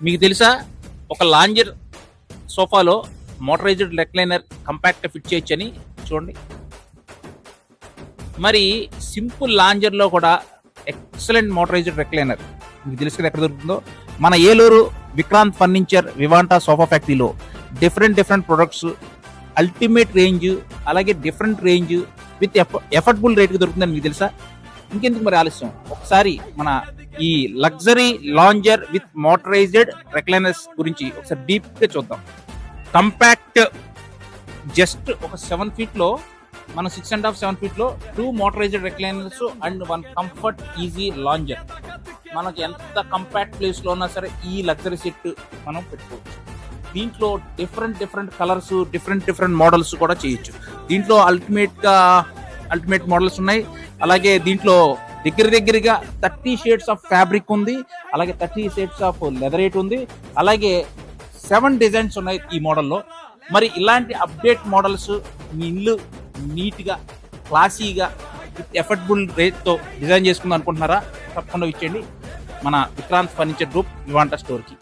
మీకు తెలుసా ఒక లాంజర్ సోఫాలో మోటరైజ్డ్ రెక్లైనర్ కంపాక్ట్ ఫిట్ చేయొచ్చని? చూడండి. మరి సింపుల్ లాంజర్లో కూడా ఎక్సలెంట్ మోటరైజ్డ్ రెక్లైనర్ మీకు తెలుసు కదా ఎక్కడ దొరుకుతుందో? మన ఏలూరు విక్రాంత్ ఫర్నిచర్ వివాంటా సోఫా ఫ్యాక్టరీలో డిఫరెంట్ ప్రొడక్ట్స్, అల్టిమేట్ రేంజ్, అలాగే డిఫరెంట్ రేంజ్ విత్ ఎఫర్డబుల్ రేట్కి దొరుకుతుందని మీకు తెలుసా? ఇంకెందుకు మరి ఆలస్యం, ఒకసారి మన ఈ luxury lounger with motorised recliners గురించి ఒకసారి డీప్గా చూద్దాం. కంపాక్ట్ జస్ట్ ఒక 7 ఫీట్లో, మన 6.5 7 ఫీట్లో 2 motorised recliners and 1 comfort easy lounger. మనకి ఎంత కంపాక్ట్ ప్లేస్లో ఉన్నా సరే ఈ లగ్జరీ సెట్ మనం పెట్టుకోవచ్చు. దీంట్లో డిఫరెంట్ కలర్స్, డిఫరెంట్ మోడల్స్ కూడా చేయొచ్చు. దీంట్లో అల్టిమేట్ మోడల్స్ ఉన్నాయి. అలాగే దీంట్లో దగ్గరగా 30 షేడ్స్ ఆఫ్ ఫ్యాబ్రిక్ ఉంది, అలాగే 30 షేడ్స్ ఆఫ్ లెదరేట్ ఉంది, అలాగే 7 డిజైన్స్ ఉన్నాయి ఈ మోడల్లో. మరి ఇలాంటి అప్డేట్ మోడల్స్ మీ ఇల్లు నీట్గా, క్లాసీగా, విత్ ఎఫర్డబుల్ రేట్తో డిజైన్ చేసుకుందాం అనుకుంటున్నారా? తప్పకుండా ఇచ్చేయండి మన విక్రాంత్ ఫర్నిచర్ గ్రూప్ వివాంటా స్టోర్కి.